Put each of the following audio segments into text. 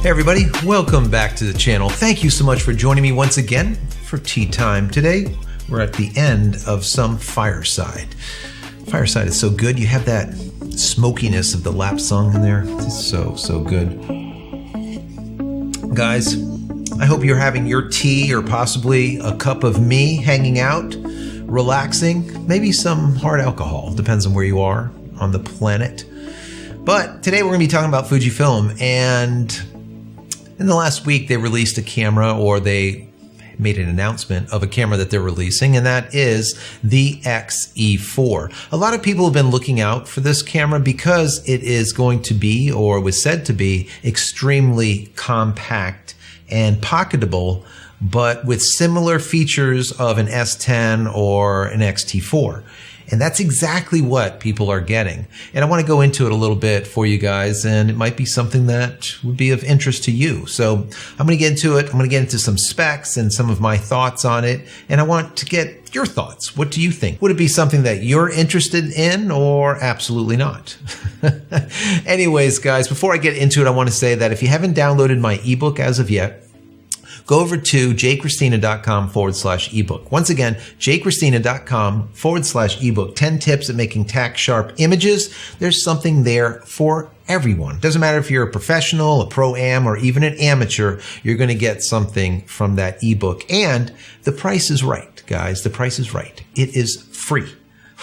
Hey everybody, welcome back to the channel. Thank you so much for joining me once again for tea time. Today, we're at the end of some fireside. Fireside is so good. You have that smokiness of the lap song in there. It's so good. Guys, I hope you're having your tea or possibly a cup of me, hanging out, relaxing, maybe some hard alcohol. Depends on where you are on the planet. But today we're going to be talking about Fujifilm, and in the last week they released a camera, or they made an announcement of a camera that they're releasing, and that is the X-E4. A lot of people have been looking out for this camera because it is going to be, or was said to be, extremely compact and pocketable, but with similar features of an S10 or an X-T4. And that's exactly what people are getting. And I want to go into it a little bit for you guys, and it might be something that would be of interest to you. So I'm going to get into it. I'm going to get into some specs and some of my thoughts on it. And I want to get your thoughts. What do you think? Would it be something that you're interested in, or absolutely not? Anyways, guys, before I get into it, I want to say that if you haven't downloaded my ebook as of yet, go over to JCristina.com/ebook. Once again, JCristina.com/ebook. 10 tips at making tack sharp images. There's something there for everyone. Doesn't matter if you're a professional, a pro-am, or even an amateur, you're going to get something from that ebook. And the price is right, guys. The price is right. It is free.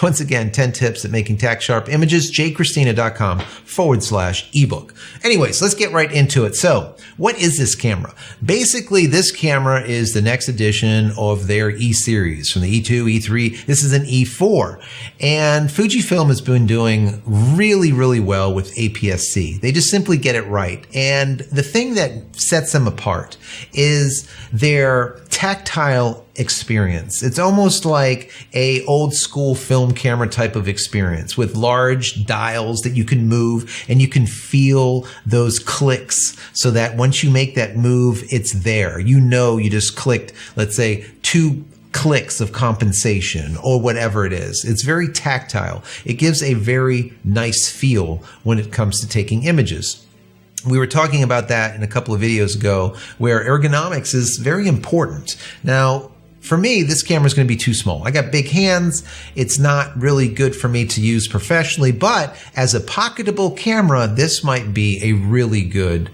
Once again, 10 tips at making tack sharp images, jcristina.com/ebook. Anyways, let's get right into it. So, what is this camera? Basically, this camera is the next edition of their E series, from the E2, E3. This is an E4. And Fujifilm has been doing really, really well with APS-C. They just simply get it right. And the thing that sets them apart is their tactile experience. It's almost like a old school film camera type of experience, with large dials that you can move and you can feel those clicks, so that once you make that move, it's there. You know, you just clicked, let's say, 2 clicks of compensation or whatever it is. It's very tactile. It gives a very nice feel when it comes to taking images. We were talking about that in a couple of videos ago, where ergonomics is very important. Now, for me, this camera is going to be too small. I got big hands. It's not really good for me to use professionally, but as a pocketable camera, this might be a really good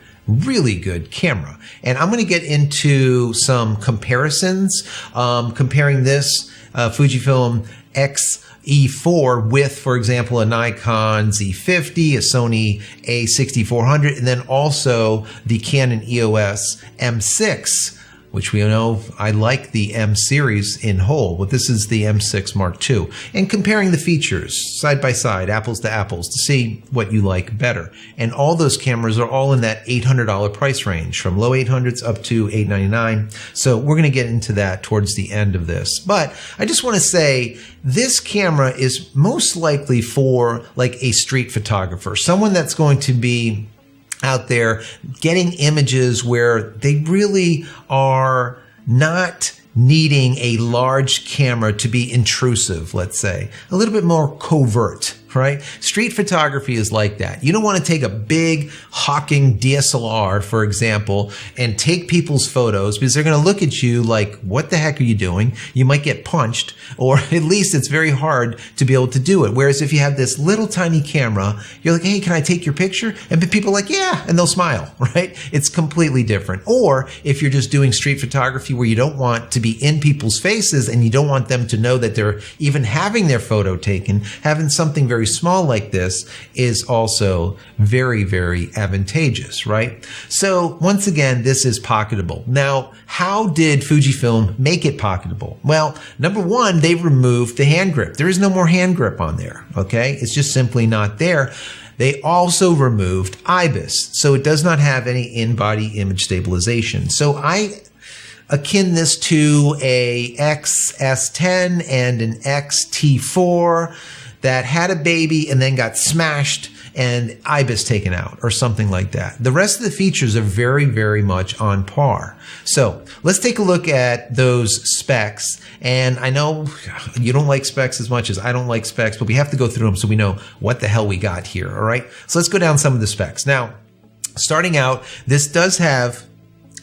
camera. And I'm going to get into some comparisons, comparing this Fujifilm X-E4 with, for example, a Nikon Z50, a Sony a6400, and then also the Canon EOS M6, which we know I like the M series in whole, but this is the M6 Mark II. And comparing the features side by side, apples to apples, to see what you like better. And all those cameras are all in that $800 price range, from low 800s up to $899. So we're going to get into that towards the end of this. But I just want to say, this camera is most likely for like a street photographer, someone that's going to be out there getting images where they really are not needing a large camera to be intrusive, let's say, a little bit more covert, right? Street photography is like that. You don't want to take a big hawking DSLR, for example, and take people's photos, because they're going to look at you like, what the heck are you doing? You might get punched, or at least it's very hard to be able to do it. Whereas if you have this little tiny camera, you're like, hey, can I take your picture? And people are like, yeah, and they'll smile, right? It's completely different. Or if you're just doing street photography where you don't want to be in people's faces and you don't want them to know that they're even having their photo taken, having something very small like this is also very, very advantageous, right? So once again, this is pocketable. Now, how did Fujifilm make it pocketable? Well, number one, they removed the hand grip. There is no more hand grip on there, okay? It's just simply not there. They also removed IBIS, so it does not have any in-body image stabilization. So I akin this to a X-S10 and an X-T4 that had a baby and then got smashed and IBIS taken out, or something like that. The rest of the features are very, very much on par. So let's take a look at those specs. And I know you don't like specs as much as I don't like specs, but we have to go through them so we know what the hell we got here, all right? So let's go down some of the specs. Now, Starting out, this does have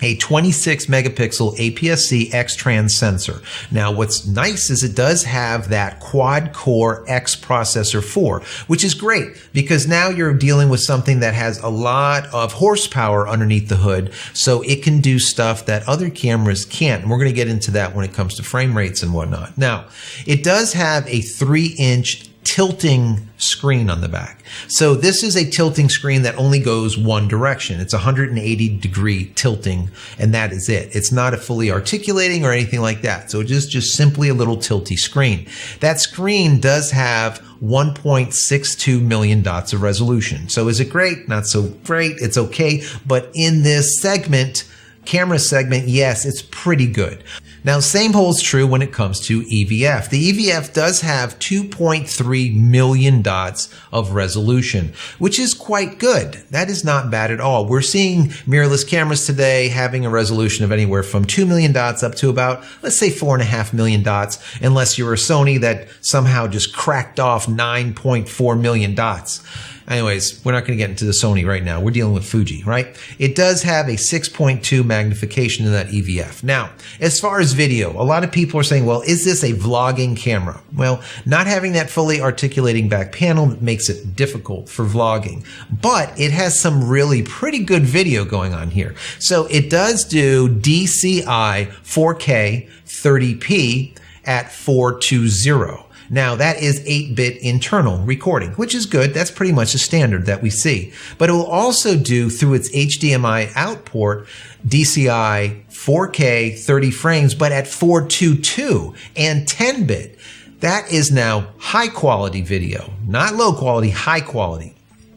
a 26 megapixel APS-C X-Trans sensor. Now, what's nice is it does have that quad-core X processor 4, which is great because now you're dealing with something that has a lot of horsepower underneath the hood, so it can do stuff that other cameras can't. And we're going to get into that when it comes to frame rates and whatnot. Now, it does have a 3-inch tilting screen on the back. So this is a tilting screen that only goes one direction. It's 180-degree tilting, and that is it. It's not a fully articulating or anything like that. So it is just simply a little tilty screen. That screen does have 1.62 million dots of resolution. So is it great? Not so great. It's okay. But in this segment, camera segment, yes, it's pretty good. Now, same holds true when it comes to EVF. The EVF does have 2.3 million dots of resolution, which is quite good. That is not bad at all. We're seeing mirrorless cameras today having a resolution of anywhere from 2 million dots up to about, let's say, 4.5 million dots, unless you're a Sony that somehow just cracked off 9.4 million dots. Anyways, we're not going to get into the Sony right now. We're dealing with Fuji, right? It does have a 6.2 magnification in that EVF. Now, as far as video, a lot of people are saying, well, is this a vlogging camera? Well, not having that fully articulating back panel makes it difficult for vlogging, but it has some really pretty good video going on here. So it does do DCI 4K 30p at 420. Now, that is 8-bit internal recording, which is good. That's pretty much a standard that we see. But it will also do, through its HDMI out port, DCI 4K 30 frames, but at 422 and 10-bit. That is now high-quality video, not low-quality, high-quality.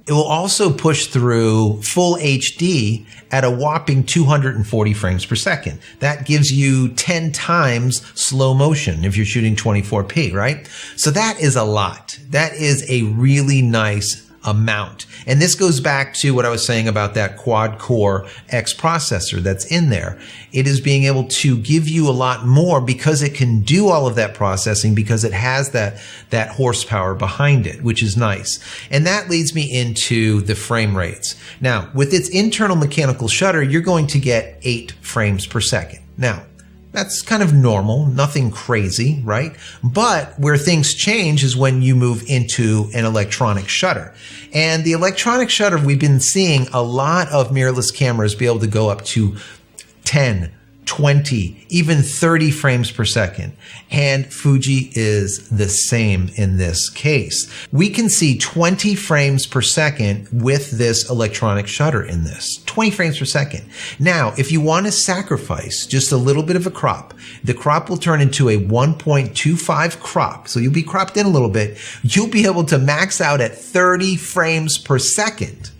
It will also push through full HD at a whopping 240 frames per second. That gives you 10 times slow motion if you're shooting 24p, right? So that is a lot. That is a really nice amount. And this goes back to what I was saying about that quad-core X processor that's in there. It is being able to give you a lot more because it can do all of that processing because it has that horsepower behind it, which is nice. And that leads me into the frame rates. Now, with its internal mechanical shutter, you're going to get 8 frames per second. Now, that's kind of normal, nothing crazy, right? But where things change is when you move into an electronic shutter. And the electronic shutter, we've been seeing a lot of mirrorless cameras be able to go up to 10, 20, even 30 frames per second. And Fuji is the same in this case. We can see 20 frames per second with this electronic shutter in this. 20 frames per second. Now, if you want to sacrifice just a little bit of a crop, the crop will turn into a 1.25 crop. So you'll be cropped in a little bit. You'll be able to max out at 30 frames per second.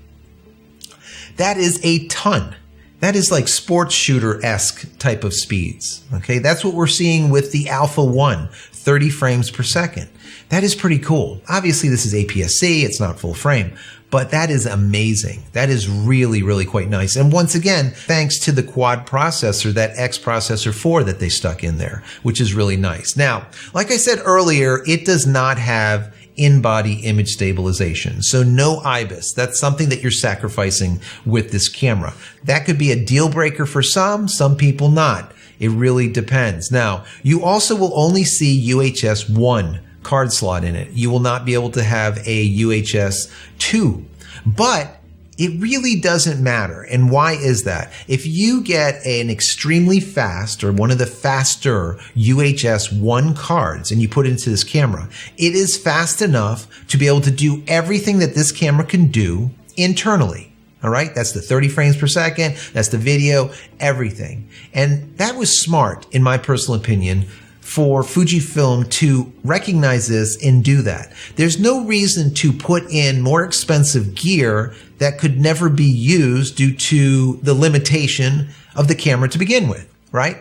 That is a ton. That is like sports shooter-esque type of speeds. Okay, that's what we're seeing with the Alpha 1, 30 frames per second. That is pretty cool. Obviously, this is APS-C, it's not full frame, but that is amazing. That is really, really quite nice. And once again, thanks to the quad processor, that X processor 4 that they stuck in there, which is really nice. Now, like I said earlier, it does not have in-body image stabilization. So no IBIS. That's something that you're sacrificing with this camera. That could be a deal breaker for some people not. It really depends. Now, you also will only see UHS 1 card slot in it. You will not be able to have a UHS 2. But it really doesn't matter. And why is that? If you get an extremely fast or one of the faster UHS 1 cards and you put it into this camera, it is fast enough to be able to do everything that this camera can do internally. All right. That's the 30 frames per second. That's the video, everything. And that was smart, in my personal opinion, for Fujifilm to recognize this and do that. There's no reason to put in more expensive gear that could never be used due to the limitation of the camera to begin with, right?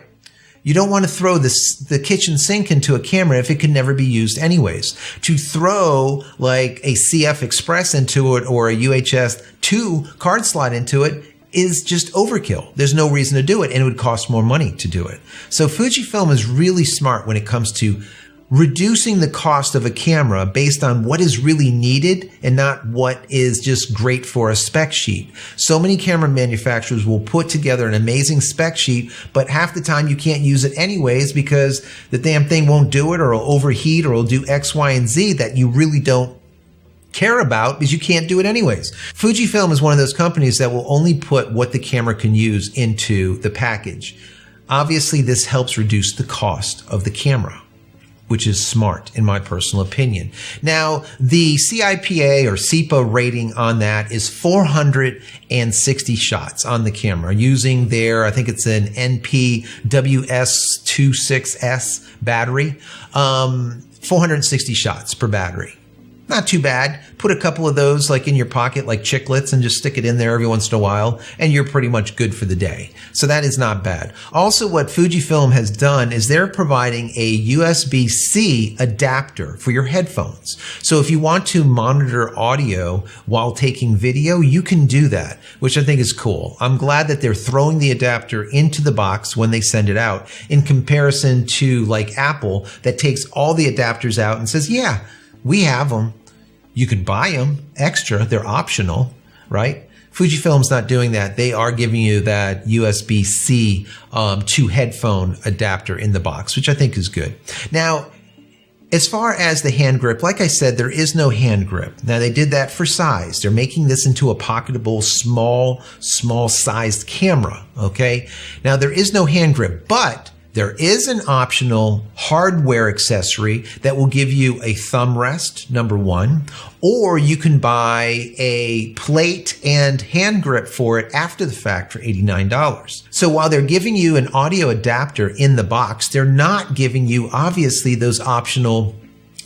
You don't want to throw the kitchen sink into a camera if it can never be used anyways. To throw like a CF Express into it or a UHS 2 card slot into it is just overkill. There's no reason to do it, and it would cost more money to do it. So Fujifilm is really smart when it comes to reducing the cost of a camera based on what is really needed and not what is just great for a spec sheet. So many camera manufacturers will put together an amazing spec sheet, but half the time you can't use it anyways because the damn thing won't do it, or it'll overheat, or it'll do X, Y, and Z that you really don't care about because you can't do it anyways. Fujifilm is one of those companies that will only put what the camera can use into the package. Obviously, this helps reduce the cost of the camera, which is smart in my personal opinion. Now, the CIPA or CIPA rating on that is 460 shots on the camera using their, I think it's an NPWS26S battery, 460 shots per battery. Not too bad. Put a couple of those like in your pocket like chiclets and just stick it in there every once in a while and you're pretty much good for the day. So that is not bad. Also, what Fujifilm has done is they're providing a USB-C adapter for your headphones. So if you want to monitor audio while taking video, you can do that, which I think is cool. I'm glad that they're throwing the adapter into the box when they send it out in comparison to like Apple that takes all the adapters out and says, yeah, we have them. You could buy them extra. They're optional, right? Fujifilm's not doing that. They are giving you that USB-C to headphone adapter in the box, which I think is good. Now, as far as the hand grip, like I said, there is no hand grip. Now, they did that for size. They're making this into a pocketable, small sized camera, okay? Now, there is no hand grip, but there is an optional hardware accessory that will give you a thumb rest, number one, or you can buy a plate and hand grip for it after the fact for $89. So while they're giving you an audio adapter in the box, they're not giving you, obviously, those optional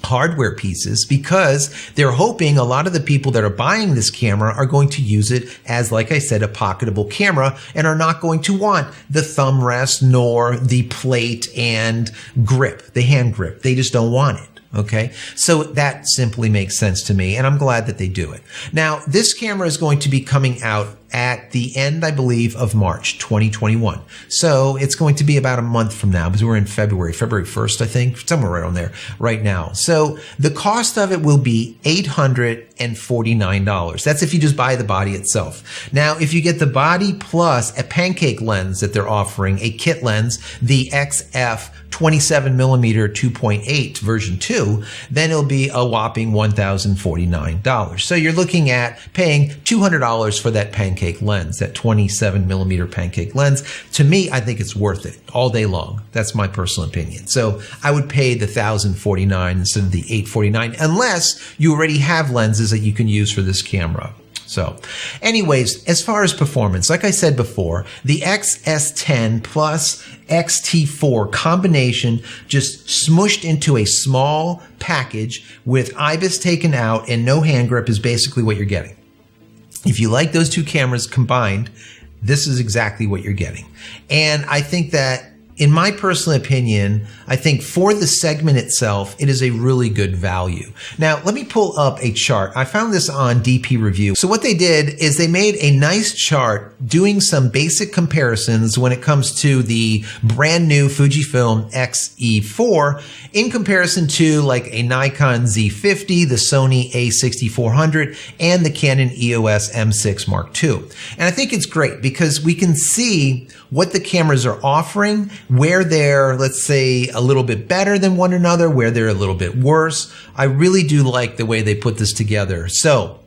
hardware pieces because they're hoping a lot of the people that are buying this camera are going to use it as, like I said, a pocketable camera and are not going to want the thumb rest nor the plate and grip, the hand grip. They just don't want it. Okay, so that simply makes sense to me, and I'm glad that they do it. Now, this camera is going to be coming out at the end, I believe, of March 2021. So it's going to be about a month from now because we're in February 1st, I think, somewhere right on there right now. So the cost of it will be $849. That's if you just buy the body itself. Now, if you get the body plus a pancake lens that they're offering, a kit lens, the XF 27mm 2.8 version 2, then it'll be a whopping $1,049. So you're looking at paying $200 for that pancake lens, that 27mm pancake lens. To me, I think it's worth it all day long. That's my personal opinion. So I would pay the $1,049 instead of the $849 unless you already have lenses that you can use for this camera. So anyways, as far as performance, like I said before, the XS10 plus X-T4 combination just smushed into a small package with IBIS taken out and no hand grip is basically what you're getting. If you like those two cameras combined, this is exactly what you're getting. And I think that, in my personal opinion, I think for the segment itself, it is a really good value. Now, let me pull up a chart. I found this on DP Review. So what they did is they made a nice chart doing some basic comparisons when it comes to the brand new Fujifilm X-E4 in comparison to like a Nikon Z50, the Sony a6400, and the Canon EOS M6 II. And I think it's great because we can see what the cameras are offering, where they're, let's say, a little bit better than one another, where they're a little bit worse. I really do like the way they put this together. So,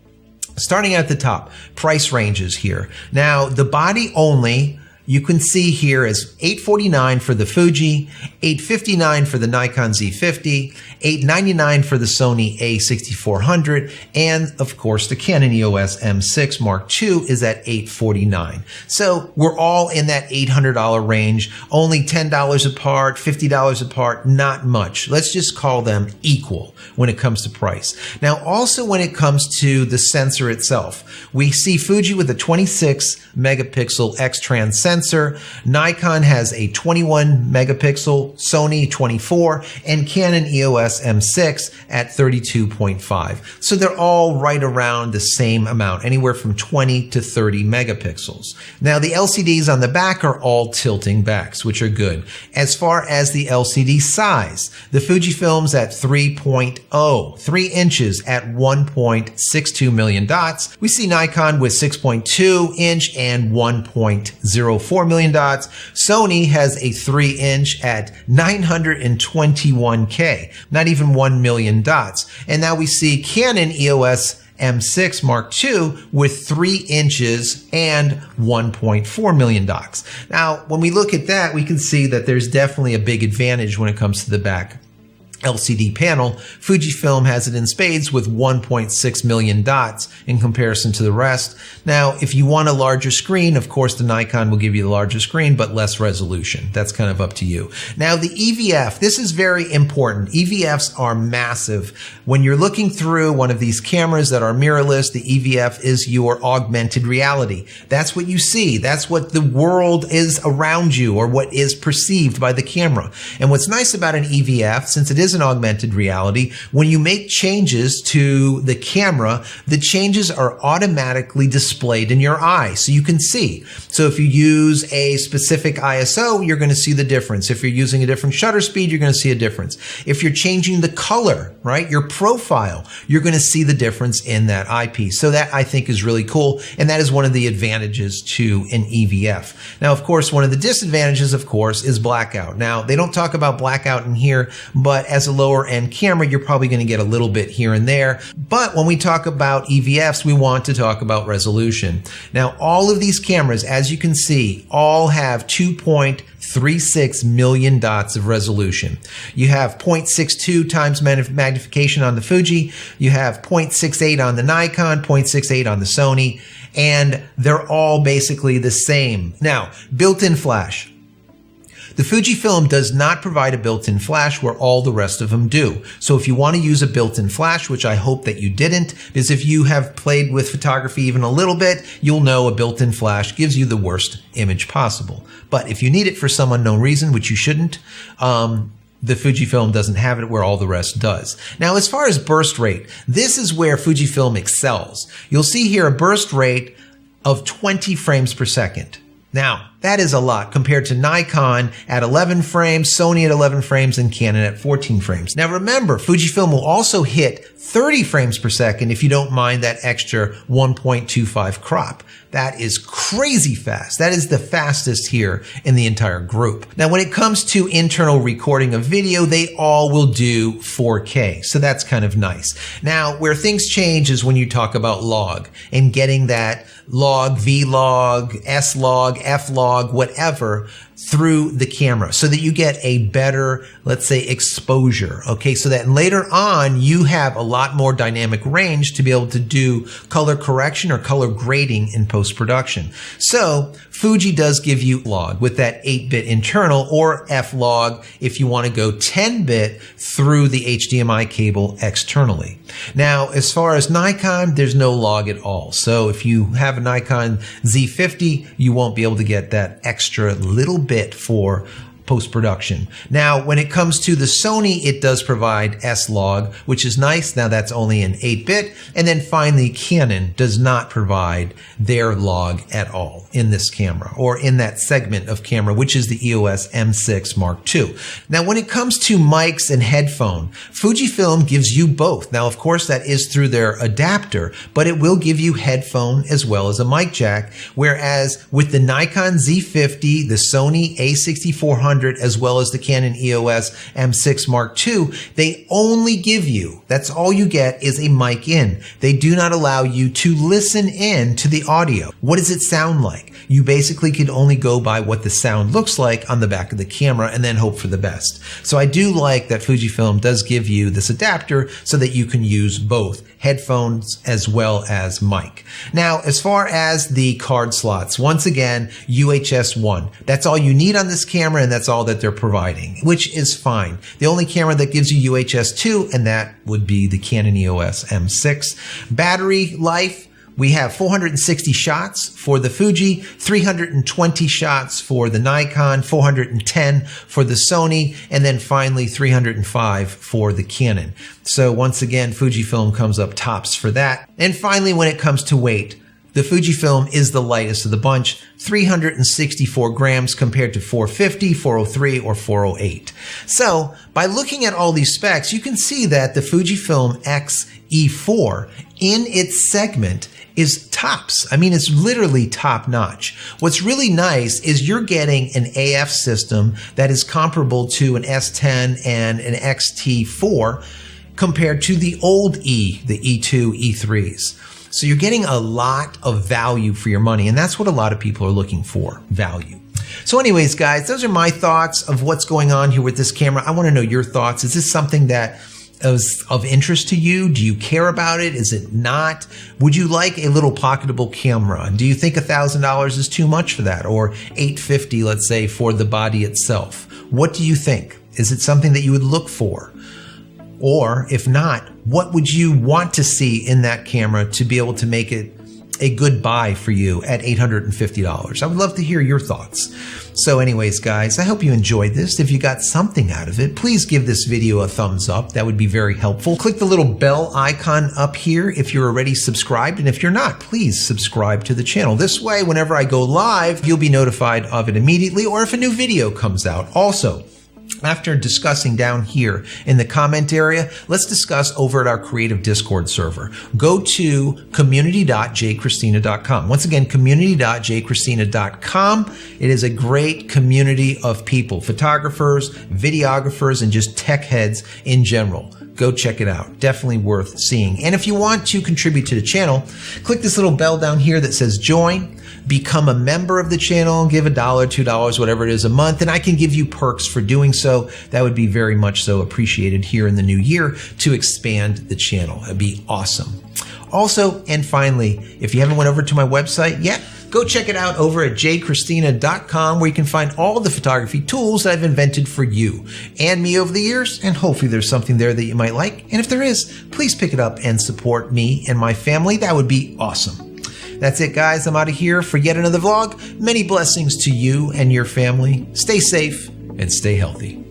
starting at the top, price ranges here. Now, the body only, you can see here is $849 for the Fuji, $859 for the Nikon Z50, $899 for the Sony a6400, and of course the Canon EOS M6 II is at $849. So we're all in that $800 range, only $10 apart, $50 apart, not much. Let's just call them equal when it comes to price. Now also when it comes to the sensor itself, we see Fuji with a 26 megapixel X-Trans sensor sensor. Nikon has a 21 megapixel, Sony 24, and Canon EOS M6 at 32.5. So they're all right around the same amount, anywhere from 20 to 30 megapixels. Now the LCDs on the back are all tilting backs, which are good. As far as the LCD size, the Fujifilm's at 3.0, 3 inches at 1.62 million dots. We see Nikon with 6.2 inch and 1.04 million dots. Sony has a 3 inch at 921K, not even 1 million dots. And now we see Canon EOS M6 Mark II with 3 inches and 1.4 million dots. Now, when we look at that, we can see that there's definitely a big advantage when it comes to the back LCD panel. Fujifilm has it in spades with 1.6 million dots in comparison to the rest. Now, if you want a larger screen, of course, the Nikon will give you the larger screen, but less resolution. That's kind of up to you. Now, the EVF, this is very important. EVFs are massive. When you're looking through one of these cameras that are mirrorless, the EVF is your augmented reality. That's what you see. That's what the world is around you, or what is perceived by the camera. And what's nice about an EVF, since it is an augmented reality, when you make changes to the camera, the changes are automatically displayed in your eye so you can see. So if you use a specific ISO, you're going to see the difference. If you're using a different shutter speed, you're going to see a difference. If you're changing the color, right, your profile, you're going to see the difference in that eyepiece. So that, I think, is really cool, and that is one of the advantages to an EVF. Now, of course, one of the disadvantages, of course, is blackout. Now, they don't talk about blackout in here, but as a lower end camera, you're probably going to get a little bit here and there. But when we talk about EVFs, we want to talk about resolution. Now, all of these cameras, as you can see, all have 2.36 million dots of resolution. You have 0.62 times magnification on the Fuji. You have 0.68 on the Nikon, 0.68 on the Sony, and they're all basically the same. Now, built-in flash. The Fujifilm does not provide a built-in flash where all the rest of them do. So if you want to use a built-in flash, which I hope that you didn't, because if you have played with photography even a little bit, you'll know a built-in flash gives you the worst image possible. But if you need it for some unknown reason, which you shouldn't, the Fujifilm doesn't have it where all the rest does. Now, as far as burst rate, this is where Fujifilm excels. You'll see here a burst rate of 20 frames per second. Now, that is a lot compared to Nikon at 11 frames, Sony at 11 frames, and Canon at 14 frames. Now remember, Fujifilm will also hit 30 frames per second if you don't mind that extra 1.25 crop. That is crazy fast. That is the fastest here in the entire group. Now, when it comes to internal recording of video, they all will do 4K. So that's kind of nice. Now, where things change is when you talk about log and getting that log, V-log, S-log, F-log, whatever, through the camera so that you get a better, let's say, exposure. Okay, so that later on you have a lot more dynamic range to be able to do color correction or color grading in post-production. So Fuji does give you log with that 8-bit internal, or F-log if you want to go 10-bit through the HDMI cable externally. Now, as far as Nikon, there's no log at all. So if you have a Nikon Z50, you won't be able to get that extra little bit for post-production. Now, when it comes to the Sony, it does provide S-Log, which is nice. Now, that's only an 8-bit. And then finally, Canon does not provide their log at all in this camera, or in that segment of camera, which is the EOS M6 Mark II. Now, when it comes to mics and headphone, Fujifilm gives you both. Now, of course, that is through their adapter, but it will give you headphone as well as a mic jack, whereas with the Nikon Z50, the Sony a6400, as well as the Canon EOS M6 Mark II, they only give you, that's all you get, is a mic in. They do not allow you to listen in to the audio. What does it sound like? You basically can only go by what the sound looks like on the back of the camera and then hope for the best. So I do like that Fujifilm does give you this adapter so that you can use both headphones as well as mic. Now, as far as the card slots, once again, UHS 1. That's all you need on this camera, and that's all that they're providing, which is fine. The only camera that gives you UHS 2, and that would be the Canon EOS M6. Battery life, We have 460 shots for the Fuji, 320 shots for the Nikon, 410 for the Sony, and then finally 305 for the Canon. So once again, Fujifilm comes up tops for that. And finally, when it comes to weight, the Fujifilm is the lightest of the bunch, 364 grams compared to 450, 403, or 408. So by looking at all these specs, you can see that the Fujifilm X-E4 in its segment is tops. I mean, it's literally top notch. What's really nice is you're getting an AF system that is comparable to an S10 and an X-T4 compared to the old E, the E2, E3s. So you're getting a lot of value for your money, and that's what a lot of people are looking for, value. So anyways, guys, those are my thoughts of what's going on here with this camera. I want to know your thoughts. Is this something that is of interest to you? Do you care about it? Is it not? Would you like a little pocketable camera? Do you think $1,000 is too much for that? Or $850, let's say, for the body itself? What do you think? Is it something that you would look for? Or if not, what would you want to see in that camera to be able to make it a good buy for you at $850? I would love to hear your thoughts. So anyways, guys, I hope you enjoyed this. If you got something out of it, please give this video a thumbs up. That would be very helpful. Click the little bell icon up here if you're already subscribed. And if you're not, please subscribe to the channel. This way, whenever I go live, you'll be notified of it immediately, or if a new video comes out. Also, after discussing down here in the comment area, let's discuss over at our creative Discord server. Go to community.JCristina.com. Once again, community.JCristina.com. It is a great community of people, photographers, videographers, and just tech heads in general. Go check it out. Definitely worth seeing. And if you want to contribute to the channel, click this little bell down here that says join. Become a member of the channel, give $1, $2, whatever it is a month, and I can give you perks for doing so. That would be very much so appreciated here in the new year to expand the channel. It'd be awesome. Also, and finally, if you haven't went over to my website yet, go check it out over at JCristina.com, where you can find all the photography tools that I've invented for you and me over the years, and hopefully there's something there that you might like. And if there is, please pick it up and support me and my family. That would be awesome. That's it, guys. I'm out of here for yet another vlog. Many blessings to you and your family. Stay safe and stay healthy.